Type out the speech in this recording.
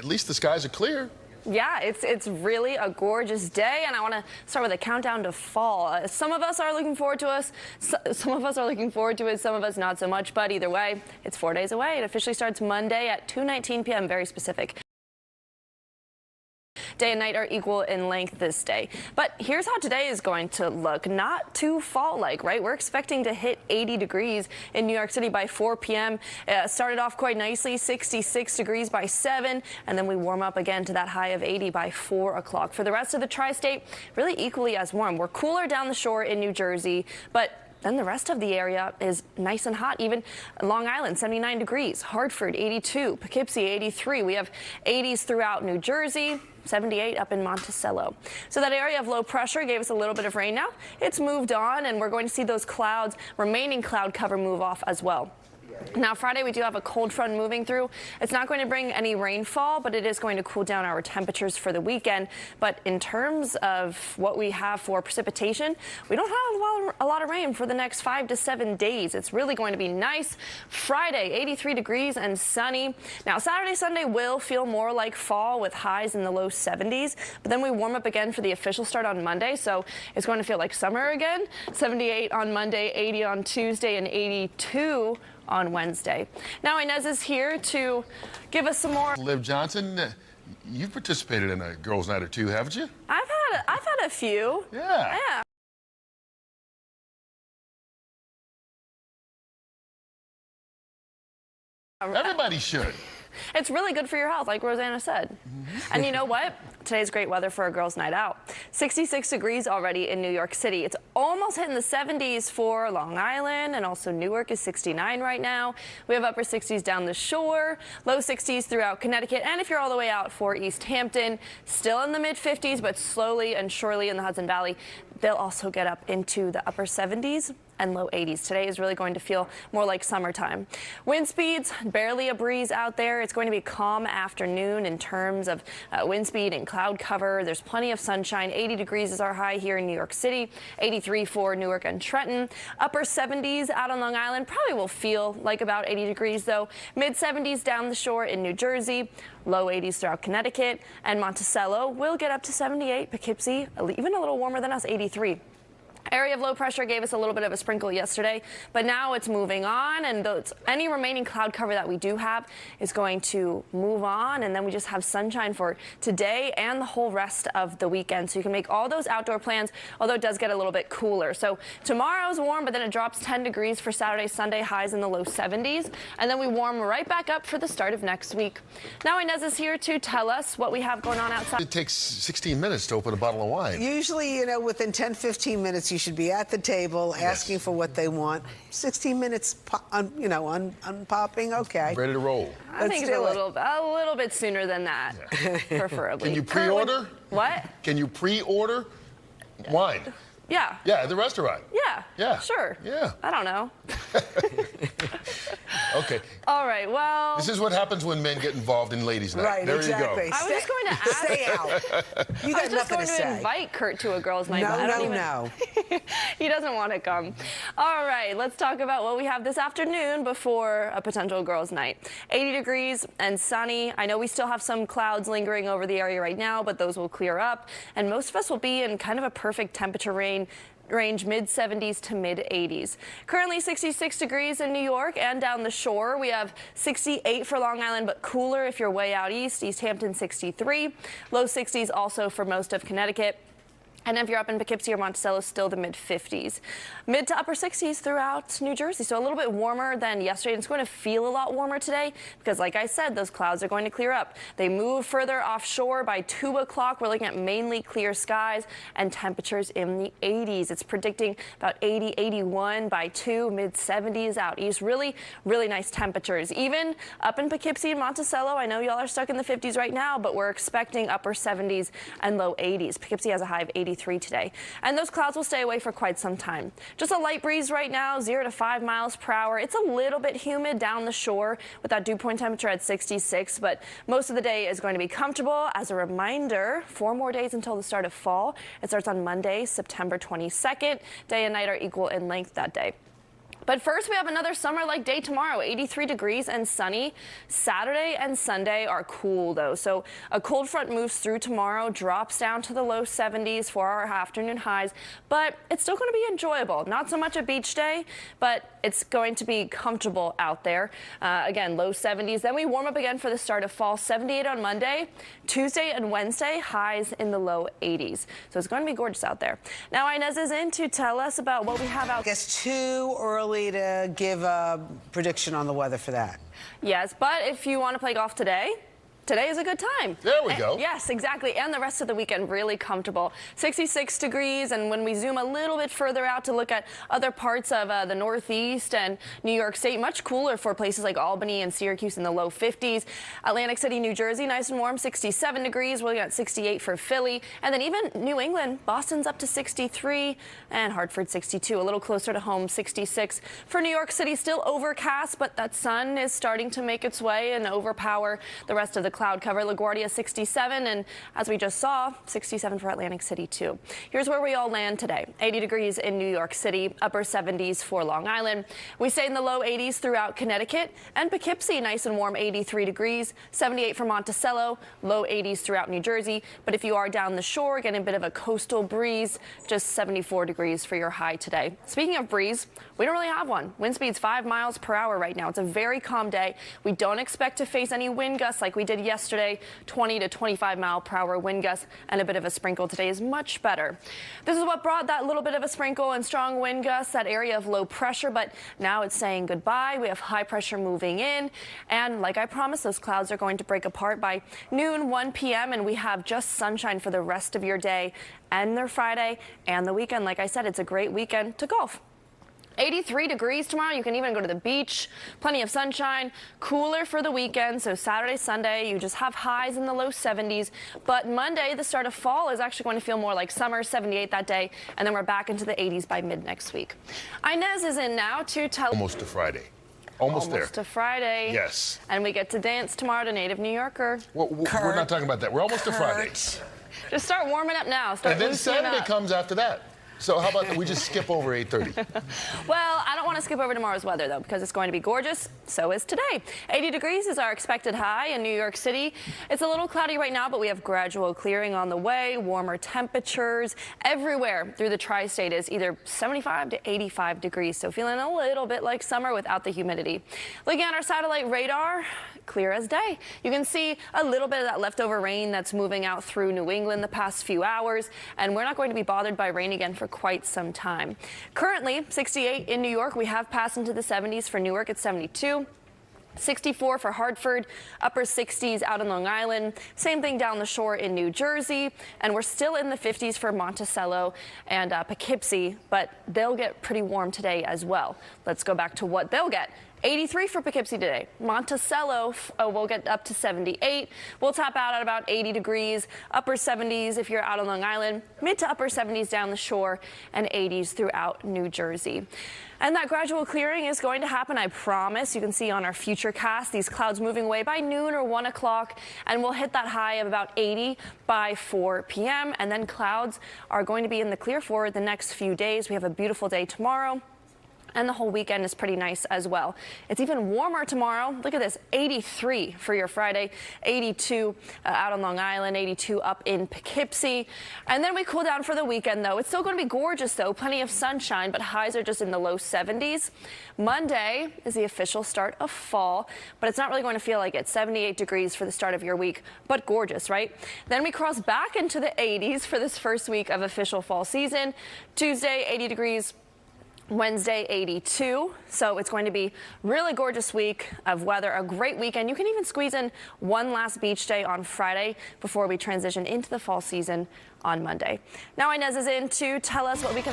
at least the skies are clear. Yeah, it's really a gorgeous day, and I want to start with a countdown to fall. Some of us are looking forward to it, some of us not so much, but either way, it's 4 days away. It officially starts Monday at 2:19 p.m., very specific. Day and night are equal in length this day. But here's how today is going to look. Not too fall-like, right? We're expecting to hit 80 degrees in New York City by 4 p.m. Started off quite nicely, 66 degrees by 7, and then we warm up again to that high of 80 by 4 o'clock. For the rest of the tri-state, really equally as warm. We're cooler down the shore in New Jersey, but then the rest of the area is nice and hot. Even Long Island, 79 degrees. Hartford, 82. Poughkeepsie, 83. We have 80s throughout New Jersey. 78 up in Monticello. So that area of low pressure gave us a little bit of rain now. It's moved on, and we're going to see those clouds, remaining cloud cover, move off as well. Now, Friday, we do have a cold front moving through. It's not going to bring any rainfall, but it is going to cool down our temperatures for the weekend. But in terms of what we have for precipitation, we don't have a lot of rain for the next 5 to 7 days. It's really going to be nice. Friday, 83 degrees and sunny. Now, Saturday, Sunday will feel more like fall with highs in the low 70s. But then we warm up again for the official start on Monday, so it's going to feel like summer again. 78 on Monday, 80 on Tuesday, and 82 on Wednesday. Now Inez is here to give us some more. Liv Johnson, you've participated in a girls' night or two, haven't you? I've had a few. Yeah. Yeah. Everybody should. It's really good for your health, like Rosanna said. And you know what? Today's great weather for a girls' night out. 66 degrees already in New York City. It's almost hitting the 70s for Long Island, and also Newark is 69 right now. We have upper 60s down the shore, low 60s throughout Connecticut, and if you're all the way out for East Hampton, still in the mid-50s, but slowly and surely in the Hudson Valley, they'll also get up into the upper 70s and low 80s. Today is really going to feel more like summertime. Wind speeds, barely a breeze out there. It's going to be a calm afternoon in terms of wind speed and cloud cover. There's plenty of sunshine. 80 degrees is our high here in New York City. 83 for Newark and Trenton. Upper 70s out on Long Island. Probably will feel like about 80 degrees though. Mid 70s down the shore in New Jersey. Low 80s throughout Connecticut. And Monticello will get up to 78. Poughkeepsie, even a little warmer than us, 83. Area of low pressure gave us a little bit of a sprinkle yesterday, but now it's moving on, and any remaining cloud cover that we do have is going to move on, and then we just have sunshine for today and the whole rest of the weekend. So you can make all those outdoor plans, although it does get a little bit cooler. So tomorrow's warm, but then it drops 10 degrees for Saturday, Sunday, highs in the low 70s, and then we warm right back up for the start of next week. Now Inez is here to tell us what we have going on outside. It takes 16 minutes to open a bottle of wine. Usually, you know, within 10-15 minutes, you should be at the table asking for what they want. 16 minutes, unpopping, okay. Ready to roll. I think it's a little bit sooner than that, preferably. Can you pre-order? What? Can you pre-order wine? Yeah. Yeah, at the restaurant. Yeah. Yeah. Sure. Yeah. I don't know. Okay. All right, well. This is what happens when men get involved in ladies' night. Right, there exactly. you go. I was just going to ask. Stay out. You got nothing to say. I was just going to invite Kurt to a girls' night. No. He doesn't want to come. All right, let's talk about what we have this afternoon before a potential girls' night. 80 degrees and sunny. I know we still have some clouds lingering over the area right now, but those will clear up. And most of us will be in kind of a perfect temperature range mid-70s to mid-80s. Currently 66 degrees in New York and down the shore. We have 68 for Long Island, but cooler if you're way out east. East Hampton 63. Low 60s also for most of Connecticut. And if you're up in Poughkeepsie or Monticello, still the mid-50s. Mid to upper 60s throughout New Jersey, so a little bit warmer than yesterday. It's going to feel a lot warmer today because, like I said, those clouds are going to clear up. They move further offshore by 2 o'clock. We're looking at mainly clear skies and temperatures in the 80s. It's predicting about 80, 81 by 2, mid-70s out east. Really, really nice temperatures. Even up in Poughkeepsie and Monticello, I know y'all are stuck in the 50s right now, but we're expecting upper 70s and low 80s. Poughkeepsie has a high of 83 today. And those clouds will stay away for quite some time. Just a light breeze right now, 0 to 5 miles per hour. It's a little bit humid down the shore with that dew point temperature at 66, but most of the day is going to be comfortable. As a reminder, 4 more days until the start of fall. It starts on Monday, September 22nd. Day and night are equal in length that day. But first, we have another summer-like day tomorrow, 83 degrees and sunny. Saturday and Sunday are cool, though. So a cold front moves through tomorrow, drops down to the low 70s for our afternoon highs, but it's still going to be enjoyable. Not so much a beach day, but it's going to be comfortable out there. Again, low 70s. Then we warm up again for the start of fall. 78 on Monday, Tuesday and Wednesday, highs in the low 80s. So it's going to be gorgeous out there. Now Inez is in to tell us about what we have out. I guess too early to give a prediction on the weather for that. Yes, but if you want to play golf today is a good time. There we go. Yes, exactly. And the rest of the weekend really comfortable. 66 degrees. And when we zoom a little bit further out to look at other parts of the Northeast and New York State, much cooler for places like Albany and Syracuse in the low 50s. Atlantic City, New Jersey, nice and warm, 67 degrees. We're looking at 68 for Philly. And then even New England, Boston's up to 63 and Hartford 62, a little closer to home, 66. For New York City, still overcast, but that sun is starting to make its way and overpower the rest of the cloud cover. LaGuardia 67, and as we just saw, 67 for Atlantic City too. Here's where we all land today. 80 degrees in New York City, upper 70s for Long Island. We stay in the low 80s throughout Connecticut and Poughkeepsie, nice and warm, 83 degrees, 78 for Monticello, low 80s throughout New Jersey. But if you are down the shore, getting a bit of a coastal breeze, just 74 degrees for your high today. Speaking of breeze, we don't really have one. Wind speed's 5 miles per hour right now. It's a very calm day. We don't expect to face any wind gusts like we did yesterday. 20 to 25 mile per hour wind gusts and a bit of a sprinkle today is much better. This is what brought that little bit of a sprinkle and strong wind gusts, that area of low pressure, but now it's saying goodbye. We have high pressure moving in, and like I promised, those clouds are going to break apart by noon, 1 p.m., and we have just sunshine for the rest of your day and their Friday and the weekend. Like I said, it's a great weekend to golf. 83 degrees tomorrow. You can even go to the beach. Plenty of sunshine. Cooler for the weekend. So Saturday, Sunday, you just have highs in the low 70s. But Monday, the start of fall, is actually going to feel more like summer, 78 that day. And then we're back into the 80s by mid next week. Inez is in now to tell. Almost to Friday. Almost there. Almost to Friday. Yes. And we get to dance tomorrow to Native New Yorker. Well, we're not talking about that. We're almost to Friday. Just start warming up now. Start And then loosening Saturday up. comes after that. So how about we just skip over 8:30? Well, I don't want to skip over tomorrow's weather, though, because it's going to be gorgeous. So is today. 80 degrees is our expected high in New York City. It's a little cloudy right now, but we have gradual clearing on the way. Warmer temperatures everywhere through the tri-state is either 75 to 85 degrees. So feeling a little bit like summer without the humidity. Looking at our satellite radar, clear as day. You can see a little bit of that leftover rain that's moving out through New England the past few hours, and we're not going to be bothered by rain again for quite some time. Currently, 68 in New York. We have passed into the 70s for Newark at 72. 64 for Hartford, upper 60s out in Long Island. Same thing down the shore in New Jersey. And we're still in the 50s for Monticello and Poughkeepsie, but they'll get pretty warm today as well. Let's go back to what they'll get. 83 for Poughkeepsie today. Monticello will get up to 78. We'll top out at about 80 degrees. Upper 70s if you're out on Long Island. Mid to upper 70s down the shore, and 80s throughout New Jersey. And that gradual clearing is going to happen, I promise. You can see on our future cast these clouds moving away by noon or 1 o'clock, and we'll hit that high of about 80 by 4 p.m. And then clouds are going to be in the clear for the next few days. We have a beautiful day tomorrow. And the whole weekend is pretty nice as well. It's even warmer tomorrow. Look at this, 83 for your Friday, 82 out on Long Island, 82 up in Poughkeepsie. And then we cool down for the weekend, though. It's still going to be gorgeous, though. Plenty of sunshine, but highs are just in the low 70s. Monday is the official start of fall, but it's not really going to feel like it. 78 degrees for the start of your week, but gorgeous, right? Then we cross back into the 80s for this first week of official fall season. Tuesday, 80 degrees. Wednesday, 82. So it's going to be really gorgeous week of weather, a great weekend. You can even squeeze in one last beach day on Friday before we transition into the fall season on Monday. Now Inez is in to tell us what we can